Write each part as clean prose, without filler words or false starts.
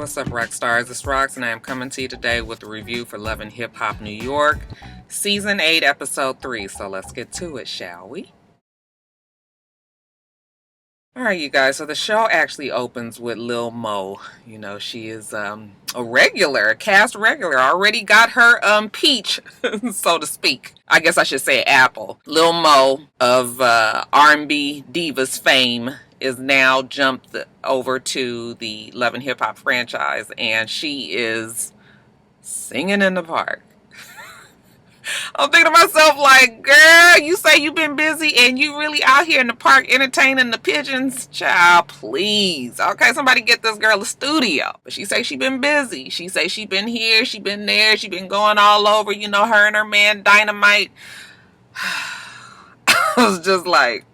What's up, Roxstars? It's Rox, and I am coming to you today with a review for Love and Hip Hop New York, Season 8, Episode 3. So let's get to it, shall we? Alright, you guys, so the show actually opens with Lil Mo. You know, she is a regular, a cast regular. Already got her peach, so to speak. I guess I should say apple. Lil Mo of R&B Divas fame is now jumped over to the Love and Hip Hop franchise, and she is singing in the park. I'm thinking to myself, like, girl, you say you've been busy and you really out here in the park entertaining the pigeons? Child, please. Okay, somebody get this girl a studio. But she say she been busy. She say she been here, she been there, she been going all over, you know, her and her man Dynamite. I was just like,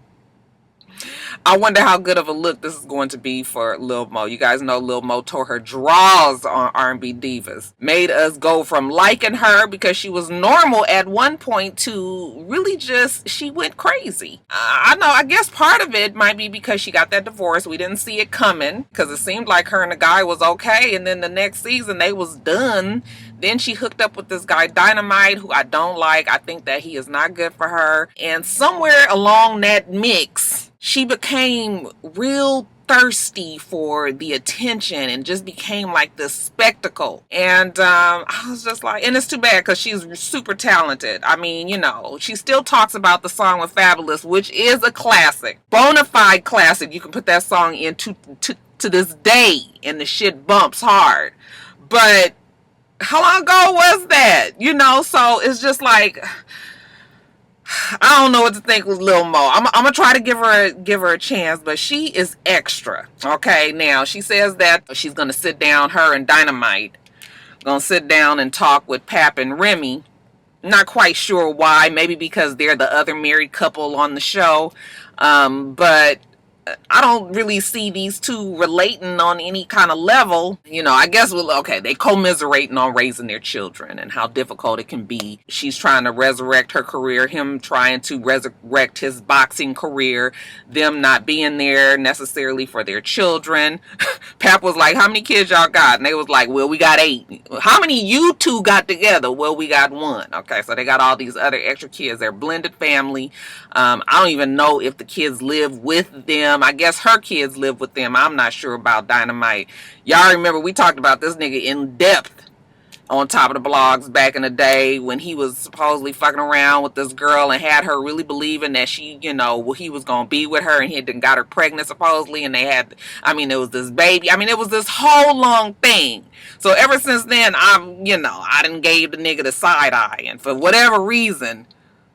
I wonder how good of a look this is going to be for Lil Mo. You guys know Lil Mo tore her draws on R&B Divas. Made us go from liking her because she was normal at one point to really just, she went crazy. I know, I guess part of it might be because she got that divorce. We didn't see it coming because it seemed like her and the guy was okay. And then the next season they was done. Then she hooked up with this guy Dynamite, who I don't like. I think that he is not good for her. And somewhere along that mix, she became real thirsty for the attention and just became like this spectacle. And I was just like, and it's too bad because she's super talented. I mean, you know, she still talks about the song with Fabulous, which is a classic, bona fide classic. You can put that song in to this day and the shit bumps hard. But how long ago was that? You know, so it's just like, I don't know what to think with Lil Mo. I'm gonna try to give her a chance, but she is extra. Okay, now she says that she's gonna sit down, her and Dynamite, gonna sit down and talk with Pap and Remy. Not quite sure why. Maybe because they're the other married couple on the show. But I don't really see these two relating on any kind of level. You know, I guess, well, okay, they commiserating on raising their children and how difficult it can be. She's trying to resurrect her career, him trying to resurrect his boxing career, them not being there necessarily for their children. Pap was like, how many kids y'all got? And they was like, well, we got 8. How many you two got together? Well, we got 1. Okay, so they got all these other extra kids. They're a blended family. I don't even know if the kids live with them. I guess her kids live with them. I'm not sure about Dynamite. Y'all remember we talked about this nigga in depth on Top of the Blogs back in the day when he was supposedly fucking around with this girl and had her really believing that she, you know, he was gonna be with her, and he had got her pregnant supposedly, and they had, I mean, it was this baby. I mean, it was this whole long thing. So ever since then, I done gave the nigga the side eye, and for whatever reason,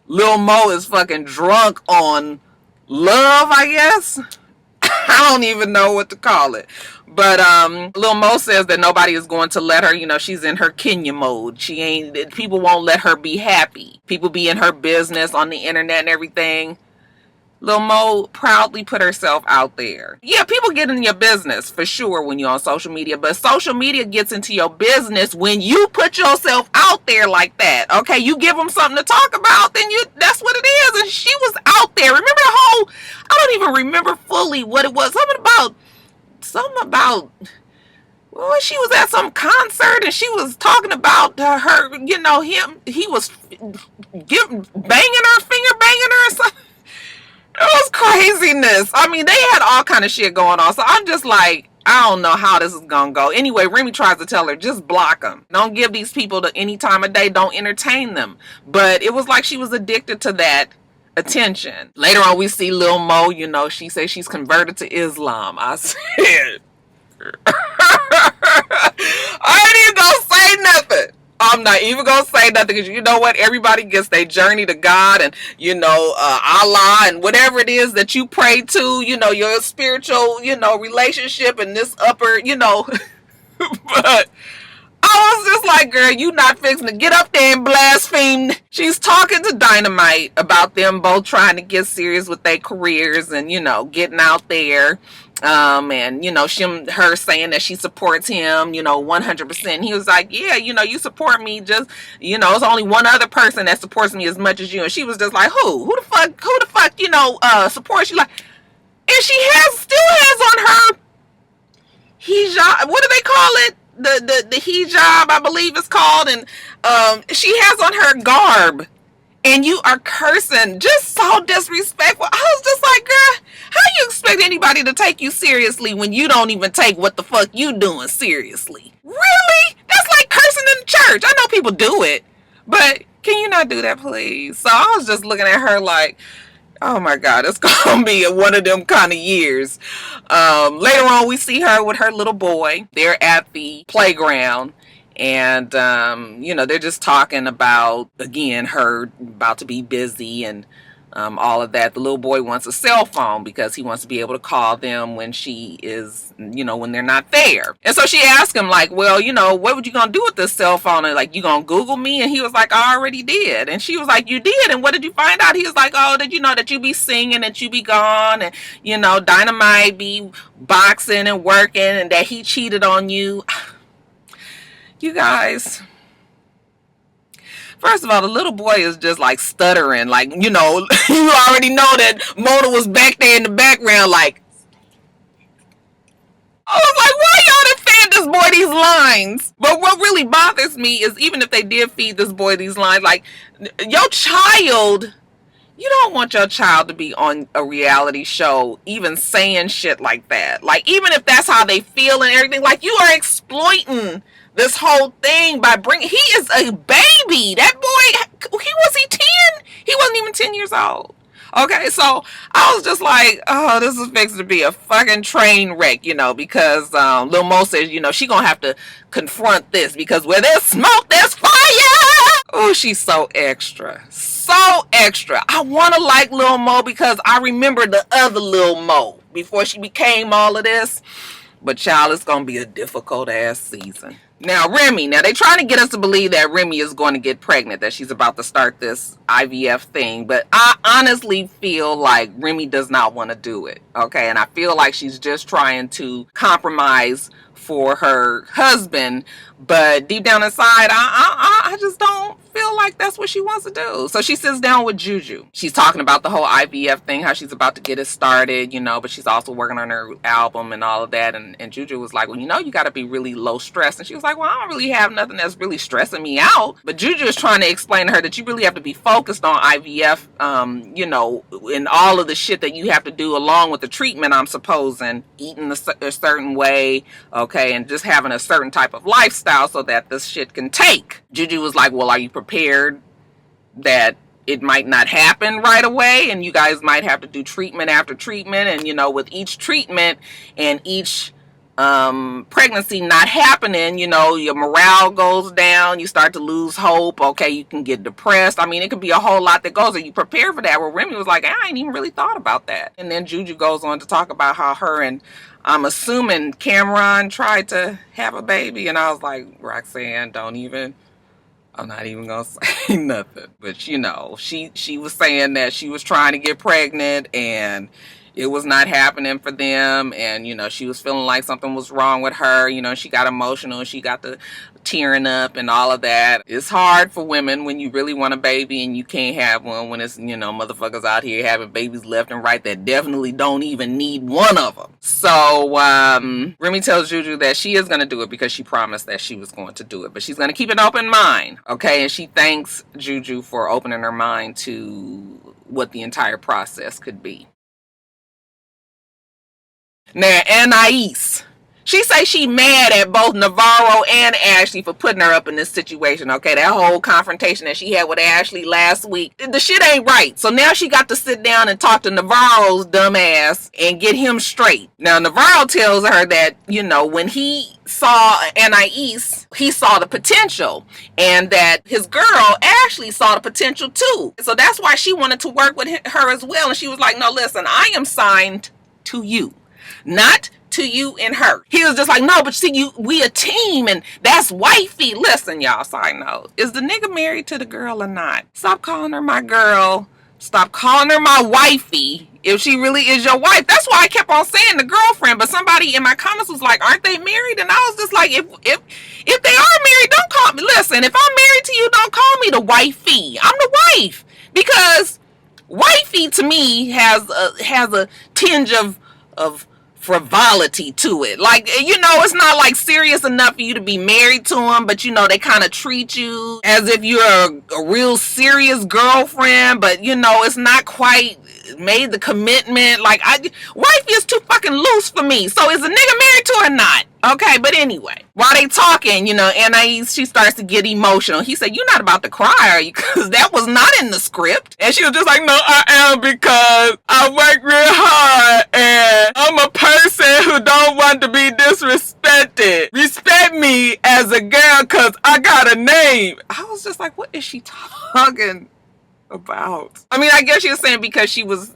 Lil Mo is fucking drunk on love, I guess. I don't even know what to call it. But Lil Mo says that nobody is going to let her, you know, she's in her Kenya mode. People won't let her be happy. People be in her business on the internet and everything. Lil Mo proudly put herself out there. Yeah, people get in your business for sure when you're on social media, but social media gets into your business when you put yourself out there like that. Okay, you give them something to talk about, then that's what it is. And she was out there. Remember the whole, I don't even remember fully what it was. Something about well, she was at some concert and she was talking about her, you know, he was banging her, finger banging her or something. It was craziness. I mean, they had all kind of shit going on. So I'm just like, I don't know how this is going to go. Anyway, Remy tries to tell her, just block them. Don't give these people any time of day. Don't entertain them. But it was like she was addicted to that attention. Later on, we see Lil Mo, you know, she says she's converted to Islam. I said, I ain't even going to say nothing. I'm not even going to say nothing because you know what? Everybody gets their journey to God and, you know, Allah and whatever it is that you pray to, you know, your spiritual, you know, relationship and this upper, you know. But I was just like, girl, you not fixing to get up there and blaspheme. She's talking to Dynamite about them both trying to get serious with their careers and, you know, getting out there. And, you know, her saying that she supports him, you know, 100%. He was like, yeah, you know, you support me just, you know, it's only one other person that supports me as much as you. And she was just like, who the fuck, you know, supports you? Like, and she still has on her hijab. What do they call it? The hijab, I believe it's called. And she has on her garb. And you are cursing, just so disrespectful. I was just like, girl, how you expect anybody to take you seriously when you don't even take what the fuck you doing seriously? Really? That's like cursing in the church. I know people do it, but can you not do that, please? So I was just looking at her like, oh my God, it's gonna be one of them kind of years. Later on, we see her with her little boy. They're at the playground. And, they're just talking about, again, her about to be busy and all of that. The little boy wants a cell phone because he wants to be able to call them when she is, when they're not there. And so she asked him, like, well, what would you going to do with this cell phone? And like, you going to Google me? And he was like, I already did. And she was like, you did? And what did you find out? He was like, oh, did you know that you be singing, that you be gone, and, Dynamite be boxing and working, and that he cheated on you? You guys, first of all, the little boy is just like stuttering. Like, you already know that Mona was back there in the background. Like, I was like, why y'all done fed this boy these lines? But what really bothers me is even if they did feed this boy these lines, like, your child, you don't want your child to be on a reality show even saying shit like that. Like, even if that's how they feel and everything, like, you are exploiting this whole thing by he is a baby. That boy, was he 10? He wasn't even 10 years old. Okay, so I was just like, oh, this is fixing to be a fucking train wreck, because Lil Mo says, she gonna have to confront this because where there's smoke, there's fire. Oh, she's so extra. So extra. I want to like Lil Mo because I remember the other Lil Mo before she became all of this. But child, it's going to be a difficult ass season. Now, Remy, they trying to get us to believe that Remy is going to get pregnant, that she's about to start this IVF thing. But I honestly feel like Remy does not want to do it. Okay. And I feel like she's just trying to compromise for her husband. But deep down inside, I just don't feel like that's what she wants to do. So she sits down with Juju. She's talking about the whole IVF thing, how she's about to get it started, but she's also working on her album and all of that. And Juju was like, well, you got to be really low stress. And she was like, well, I don't really have nothing that's really stressing me out. But Juju is trying to explain to her that you really have to be focused on IVF, and all of the shit that you have to do along with the treatment, I'm supposing, eating a certain way, okay, and just having a certain type of lifestyle so that this shit can take. Juju was like, well, are you prepared that it might not happen right away and you guys might have to do treatment after treatment, and with each treatment and each pregnancy not happening, your morale goes down, you start to lose hope, okay, you can get depressed. I mean, it could be a whole lot that goes. Are you prepared for that? Well, Remy was like, I ain't even really thought about that. And then Juju goes on to talk about how her and I'm assuming Cameron tried to have a baby, and I was like, Roxanne, I'm not even gonna say nothing. But she was saying that she was trying to get pregnant and it was not happening for them, and she was feeling like something was wrong with her. She got emotional and she got the tearing up and all of that. It's hard for women when you really want a baby and you can't have one, when it's motherfuckers out here having babies left and right that definitely don't even need one of them. So Remy tells Juju that she is going to do it because she promised that she was going to do it, but she's going to keep an open mind, okay? And she thanks Juju for opening her mind to what the entire process could be. Now, Anais, she say she mad at both Navarro and Ashley for putting her up in this situation, okay? That whole confrontation that she had with Ashley last week, the shit ain't right. So now she got to sit down and talk to Navarro's dumb ass and get him straight. Now, Navarro tells her that, when he saw Anais, he saw the potential, and that his girl, Ashley, saw the potential too. So that's why she wanted to work with her as well. And she was like, no, listen, I am signed to you, not to you and her. He was just like, no, but see, we a team, and that's wifey. Listen, y'all, side note, is the nigga married to the girl or not? Stop calling her my girl. Stop calling her my wifey if she really is your wife. That's why I kept on saying the girlfriend, but somebody in my comments was like, aren't they married? And I was just like, if they are married, don't call me. Listen, if I'm married to you, don't call me the wifey. I'm the wife, because wifey to me has a tinge of frivolity to it. Like, you know, it's not like serious enough for you to be married to him, but you know, they kind of treat you as if you're a real serious girlfriend, but you know, it's not quite made the commitment. Like, wifey is too fucking loose for me. So is a nigga married to her or not? Okay, but anyway, while they talking, you know, Anais, she starts to get emotional. He said, "You're not about to cry, are you?" Because that was not in the script. And she was just like, "No, I am, because I work real hard and I'm a person who don't want to be disrespected. Respect me as a girl because I got a name." I was just like, what is she talking about? I mean, I guess she was saying because she was,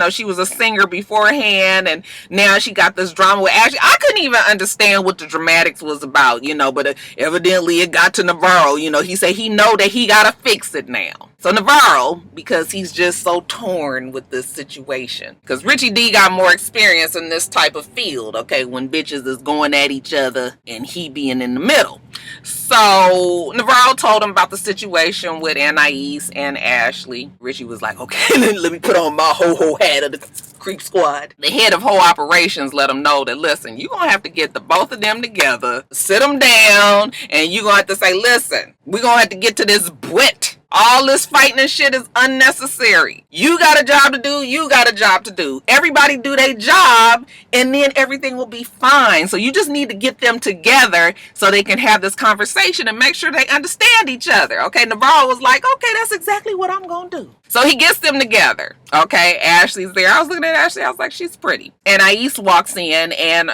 she was a singer beforehand, and now she got this drama with Ashley. I couldn't even understand what the dramatics was about, you know, but evidently it got to Navarro. You know, he said he know that he gotta fix it now. So Navarro, because he's just so torn with this situation, because Richie D got more experience in this type of field, okay, when bitches is going at each other and he being in the middle. So Navarro told him about the situation with Anais and Ashley. Richie was like, okay, let me put on my ho-ho hat of the Creep Squad. The head of whole operations let him know that, listen, you're going to have to get the both of them together, sit them down, and you're going to have to say, listen, we're going to have to get to this bwit. All this fighting and shit is unnecessary. You got a job to do. You got a job to do. Everybody do their job, and then everything will be fine. So you just need to get them together so they can have this conversation and make sure they understand each other. Okay, Navarro was like, okay, that's exactly what I'm going to do. So he gets them together. Okay, Ashley's there. I was looking at Ashley. I was like, she's pretty. And Anais walks in, and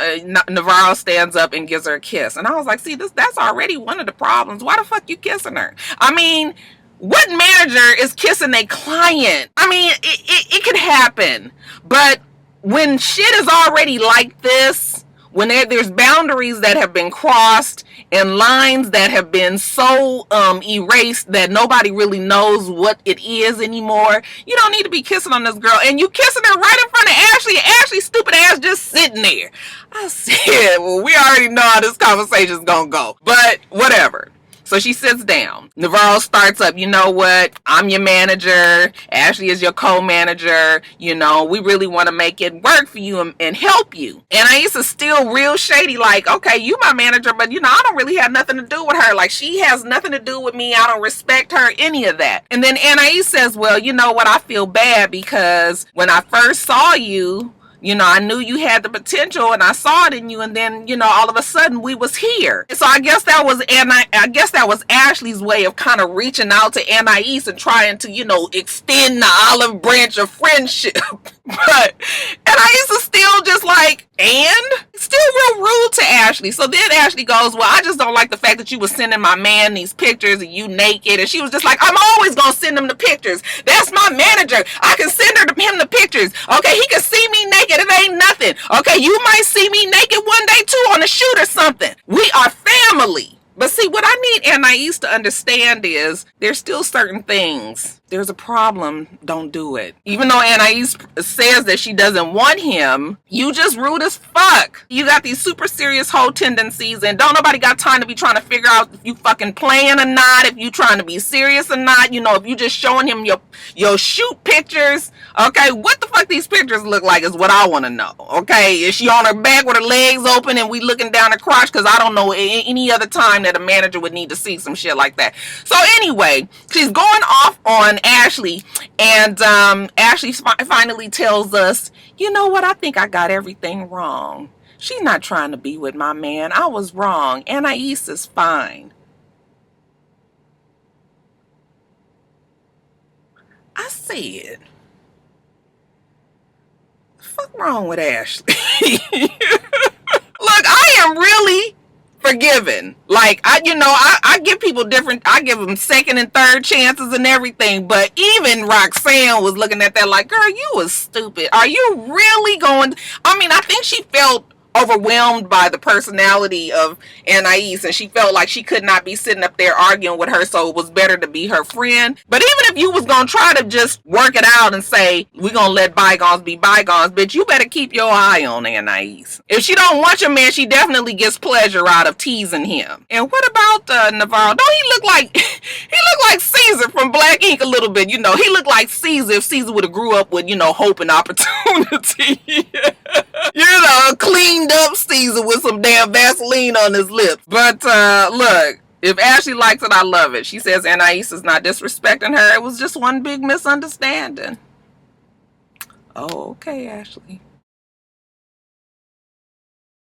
Navarro stands up and gives her a kiss. And I was like, see, that's already one of the problems. Why the fuck you kissing her? I mean, what manager is kissing a client? I mean, it could happen. But when shit is already like this, when there's boundaries that have been crossed and lines that have been so erased that nobody really knows what it is anymore, you don't need to be kissing on this girl. And you kissing her right in front of Ashley, and Ashley's stupid ass just sitting there. I said, well, we already know how this conversation's gonna go. But whatever. So she sits down. Navarro starts up, you know what? I'm your manager. Ashley is your co-manager. You know, we really want to make it work for you and help you. And Anais is still real shady, like, okay, you my manager, but you know, I don't really have nothing to do with her. Like, she has nothing to do with me. I don't respect her, any of that. And then Anais says, well, you know what? I feel bad because when I first saw you, you know, I knew you had the potential and I saw it in you, and then, you know, all of a sudden we was here. So I guess that was Ashley's way of kind of reaching out to Anais and trying to, you know, extend the olive branch of friendship. But Anais is still just like, and still real rude to Ashley. So then Ashley goes, well, I just don't like the fact that you was sending my man these pictures and you naked. And she was just like, I'm always gonna send him the pictures. That's my manager. I can send him the pictures. Okay, he can see me naked. It ain't nothing. Okay, you might see me naked one day too on a shoot or something. We are family. But see, what I need Anais to understand is there's still certain things. There's a problem, don't do it. Even though Anais says that she doesn't want him, you just rude as fuck. You got these super serious whole tendencies, and don't nobody got time to be trying to figure out if you fucking playing or not, if you trying to be serious or not. You know, if you just showing him your shoot pictures. Okay, what the fuck these pictures look like is what I want to know. Okay, is she on her back with her legs open and we looking down her crotch? Because I don't know any other time that a manager would need to see some shit like that. So anyway, she's going off on Ashley, and Ashley finally tells us, you know what, I think I got everything wrong. She's not trying to be with my man. I was wrong. Anais is fine. I said, the fuck wrong with Ashley? Look, I am really forgiven. Like, I give people different, I give them second and third chances and everything, but even Roxanne was looking at that like, girl, you was stupid. Are you really going? I mean, I think she felt overwhelmed by the personality of Anais, and she felt like she could not be sitting up there arguing with her, so it was better to be her friend. But even if you was gonna try to just work it out and say, we're gonna let bygones be bygones, bitch, you better keep your eye on Anais. If she don't want your man, she definitely gets pleasure out of teasing him. And what about Navarro? Don't he look like he looked like Caesar from Black Ink a little bit? You know, he looked like Caesar if Caesar would have grew up with, you know, hope and opportunity. Cleaned up Caesar with some damn Vaseline on his lips. But look, if Ashley likes it, I love it. She says Anais is not disrespecting her. It was just one big misunderstanding. Oh, okay, Ashley.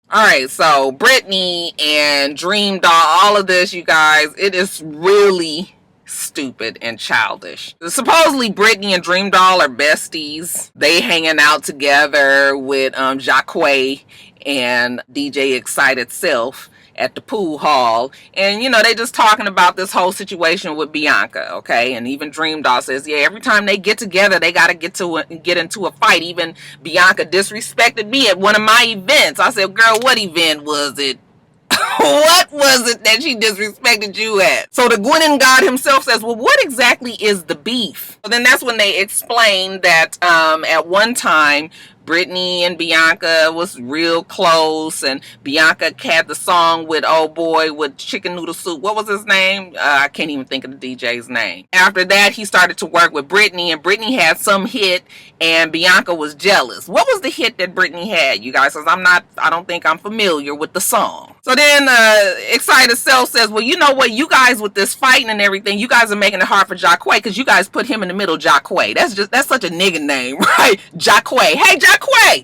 Alright, so Brittany and Dream Doll, all of this, you guys, it is really stupid and childish. Supposedly Brittany and Dream Doll are besties. They hanging out together with Jacquay and DJ Excited Self at the pool hall, and they just talking about this whole situation with Bianca, okay? And even Dream Doll says, yeah, every time they get together, they gotta get into a fight. Even Bianca disrespected me at one of my events. I said, girl, what event was it? What was it that she disrespected you at? So the Gwen God himself says, well, what exactly is the beef? So then that's when they explain that at one time Brittany and Bianca was real close, and Bianca had the song with old boy with chicken noodle soup. What was his name? I can't even think of the DJ's name. After that, he started to work with Brittany, and Brittany had some hit, and Bianca was jealous. What was the hit that Brittany had, you guys? Because I don't think I'm familiar with the song. So then Excited Self says, well, you know what? You guys with this fighting and everything, you guys are making it hard for Jacquay because you guys put him in the middle, Jacquay. That's such a nigga name, right? Jacquay. Hey, Jacquay.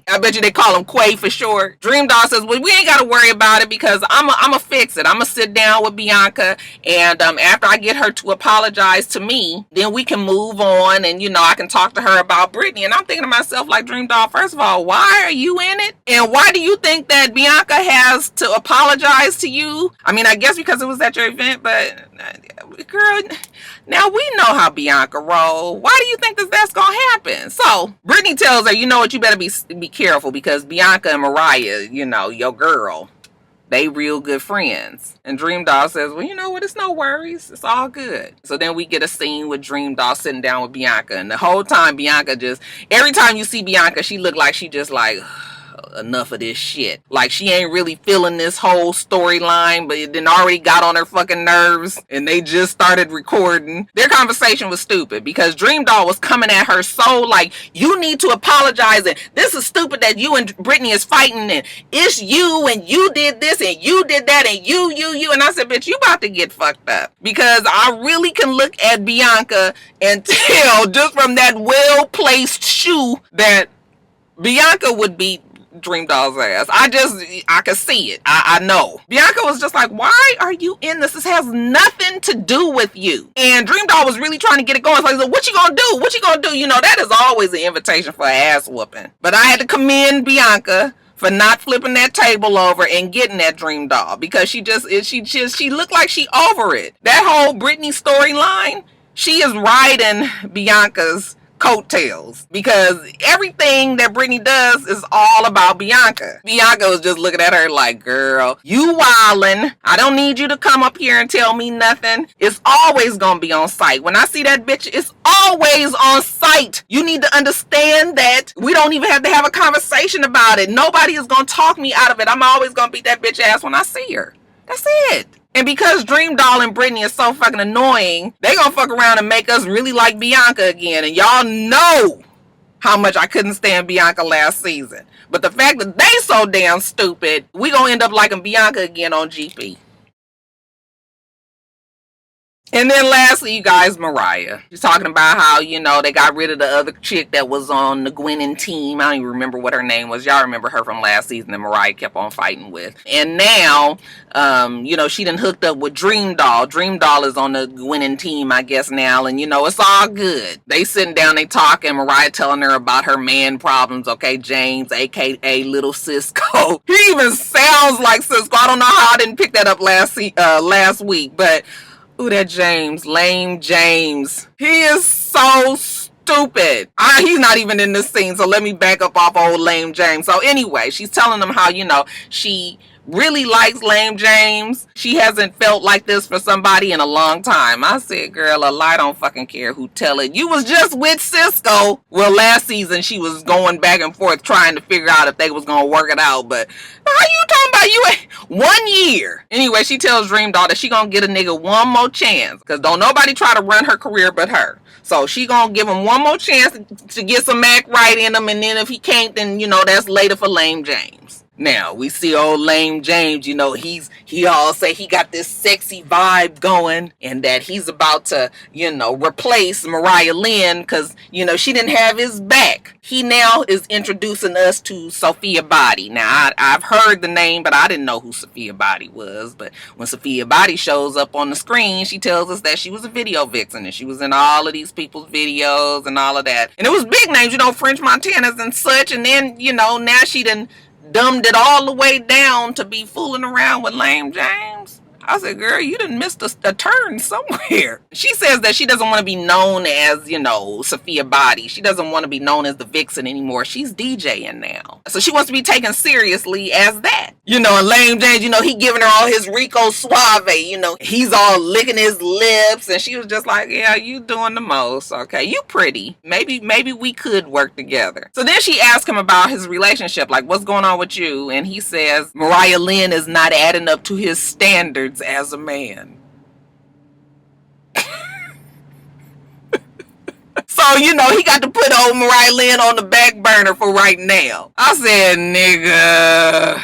I bet you they call him Quay for short. Dream Doll says, well, we ain't got to worry about it because I'm going to fix it. I'm going to sit down with Bianca, and after I get her to apologize to me, then we can move on, and, I can talk to her about Brittany. And I'm thinking to myself, like, Dream Doll, first of all, why are you in it? And why do you think that Bianca has to apologize to you? I mean, I guess because it was at your event, but girl, now we know how Bianca roll. Why do you think that's gonna happen? So Brittany tells her, you know what, you better be careful because Bianca and Mariah, your girl, they real good friends. And Dream Doll says, well, you know what, it's no worries, it's all good. So then we get a scene with Dream Doll sitting down with Bianca, and the whole time Bianca every time you see Bianca, she look like she just like, enough of this shit. Like she ain't really feeling this whole storyline, but it then already got on her fucking nerves, and they just started recording. Their conversation was stupid because Dream Doll was coming at her so like, you need to apologize, and this is stupid that you and Brittany is fighting, and it's you, and you did this, and you did that, and you. And I said, bitch, you about to get fucked up, because I really can look at Bianca and tell just from that well-placed shoe that Bianca would beat Dream Doll's ass. I could see it. I know. Bianca was just like, why are you in this? This has nothing to do with you. And Dream Doll was really trying to get it going. So what you gonna do? What you gonna do? That is always an invitation for an ass whooping. But I had to commend Bianca for not flipping that table over and getting that Dream Doll, because she looked like she over it. That whole Brittany storyline, she is riding Bianca's coattails, because everything that Brittany does is all about Bianca. Bianca was just looking at her like, girl, you wildin'. I don't need you to come up here and tell me nothing. It's always gonna be on site. When I see that bitch, it's always on site. You need to understand that. We don't even have to have a conversation about it. Nobody is gonna talk me out of it. I'm always gonna beat that bitch ass when I see her. That's it. And because Dream Doll and Brittany is so fucking annoying, they gonna fuck around and make us really like Bianca again. And y'all know how much I couldn't stand Bianca last season. But the fact that they so damn stupid, we gonna end up liking Bianca again on GP. And then lastly, you guys, Mariah. She's talking about how, they got rid of the other chick that was on the Gwen team. I don't even remember what her name was. Y'all remember her from last season that Mariah kept on fighting with. And now, she done hooked up with Dream Doll. Dream Doll is on the Gwen team, I guess, now. And, it's all good. They sitting down, they talking. Mariah telling her about her man problems, okay? James, a.k.a. Little Cisco. He even sounds like Cisco. I don't know how I didn't pick that up last week, but ooh, that James, lame James. He is so stupid. He's not even in this scene, so let me back up off old lame James. So anyway, she's telling him how, she really likes Lame James. She hasn't felt like this for somebody in a long time. I said, girl, a lie don't fucking care who tell it. You was just with Cisco. Well, last season she was going back and forth trying to figure out if they was gonna work it out, but how you talking about you ain't 1 year? Anyway, she tells Dream Doll that she gonna get a nigga one more chance, because don't nobody try to run her career but her. So she gonna give him one more chance to get some act right in him, and then if he can't, then, you know, that's later for Lame James. Now, we see old Lame James, you know, he all say he got this sexy vibe going, and that he's about to, you know, replace Mariah Lynn because, you know, she didn't have his back. He now is introducing us to Sophia Body. Now, I've heard the name, but I didn't know who Sophia Body was. But when Sophia Body shows up on the screen, she tells us that she was a video vixen, and she was in all of these people's videos and all of that. And it was big names, you know, French Montanas and such, and then, you know, now she done dumbed it all the way down to be fooling around with Lame James. I said, girl, you done missed a turn somewhere. She says that she doesn't want to be known as, you know, Sophia Body. She doesn't want to be known as the vixen anymore. She's DJing now. So she wants to be taken seriously as that. You know, and Lame James, you know, he giving her all his Rico Suave. You know, he's all licking his lips. And she was just like, yeah, you doing the most. Okay, you pretty. Maybe we could work together. So then she asked him about his relationship. Like, what's going on with you? And he says, Mariah Lynn is not adding up to his standards as a man. So, you know, he got to put old Mariah Lynn on the back burner for right now. I said, nigga.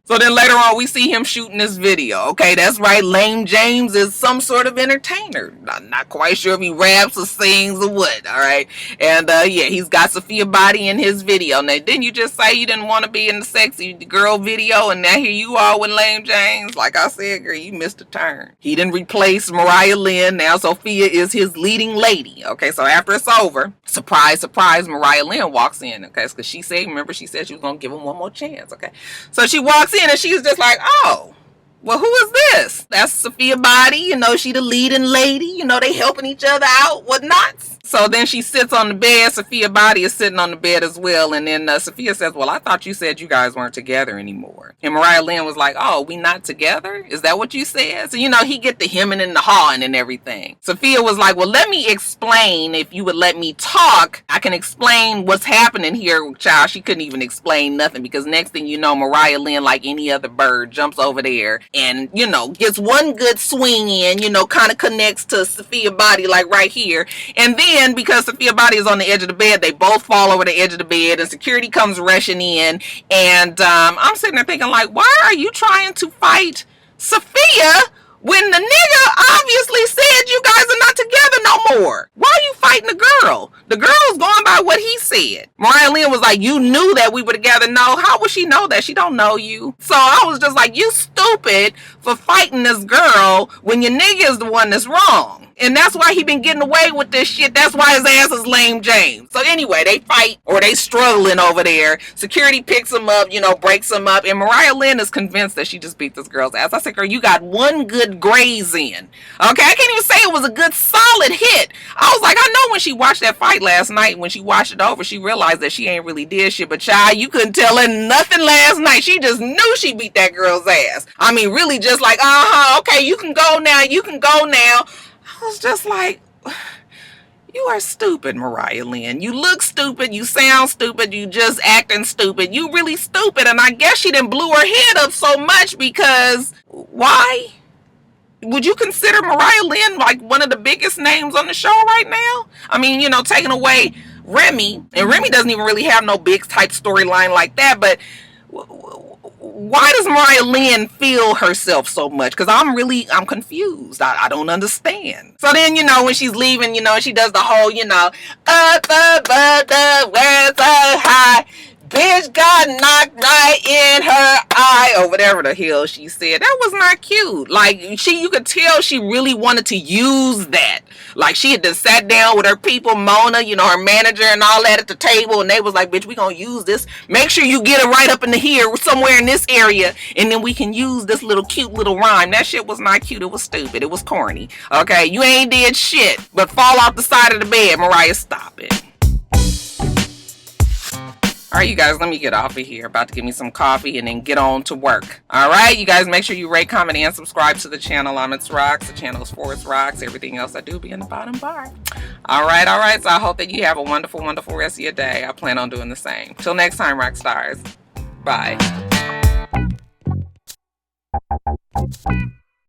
So then later on, we see him shooting this video. Okay, that's right. Lame James is some sort of entertainer. Not quite sure if he raps or sings or what. All right. And yeah, he's got Sophia Body in his video. Now, didn't you just say you didn't want to be in the sexy girl video? And now here you are with Lame James. Like I said, girl, you missed a turn. He didn't replace Mariah Lynn. Now Sophia is his leading lady. Okay, so after it's over, surprise, surprise, Mariah Lynn walks in. Okay, because she said, remember, she said she was going to give him one more chance. Okay, so she walks in and she's just like, oh, well, who is this? That's Sophia Body. You know, she the leading lady. You know, they helping each other out, whatnots. So then she sits on the bed. Sophia Body is sitting on the bed as well. And then Sophia says, well, I thought you said you guys weren't together anymore. And Mariah Lynn was like, oh, we not together? Is that what you said? So, you know, he get the hemming and the hawing and everything. Sophia was like, well, let me explain. If you would let me talk, I can explain what's happening here. Child, she couldn't even explain nothing, because next thing you know, Mariah Lynn, like any other bird, jumps over there and, you know, gets one good swing in, you know, kind of connects to Sophia Body, like right here. And then, because Sophia Body is on the edge of the bed, they both fall over the edge of the bed, and security comes rushing in. And I'm sitting there thinking, like, why are you trying to fight Sophia when the nigga obviously said you guys are not together no more? Why are you fighting the girl? The girl's going by what he said. Mariah Lynn was like, you knew that we were together. No, how would she know that? She don't know you. So I was just like, you stupid for fighting this girl when your nigga is the one that's wrong. And that's why he been getting away with this shit. That's why his ass is Lame James. So anyway, they fight, or they struggling over there. Security picks him up, you know, breaks him up. And Mariah Lynn is convinced that she just beat this girl's ass. I said, girl, you got one good graze in. Okay, I can't even say it was a good solid hit. I was like, I know when she watched that fight last night, when she watched it over, she realized that she ain't really did shit. But child, you couldn't tell her nothing last night. She just knew she beat that girl's ass. I mean, really just like, okay, you can go now. You can go now. I was just like, you are stupid, Mariah Lynn. You look stupid. You sound stupid. You just acting stupid. You really stupid. And I guess she didn't blew her head up so much because why? Would you consider Mariah Lynn like one of the biggest names on the show right now? I mean, you know, taking away Remy, and Remy doesn't even really have no big type storyline like that, but why does Mariah Lynn feel herself so much? Because I'm confused. I don't understand. So then, you know, when she's leaving, you know, she does the whole, you know, up above the where's high, bitch got knocked right in her eye, or whatever the hell she said. That was not cute. Like, you could tell she really wanted to use that. Like, she had just sat down with her people, Mona, you know, her manager and all that at the table, and they was like, bitch, we gonna use this. Make sure you get it right up into here, somewhere in this area, and then we can use this little cute little rhyme. That shit was not cute. It was stupid. It was corny. Okay, you ain't did shit but fall off the side of the bed. Mariah, stop it. All right, you guys, let me get off of here. About to get me some coffee and then get on to work. All right, you guys, make sure you rate, comment, and subscribe to the channel. I'm itsrox. The channel is for itsrox. Everything else I do be in the bottom bar. All right. So I hope that you have a wonderful, wonderful rest of your day. I plan on doing the same. Till next time, Roxstars. Bye.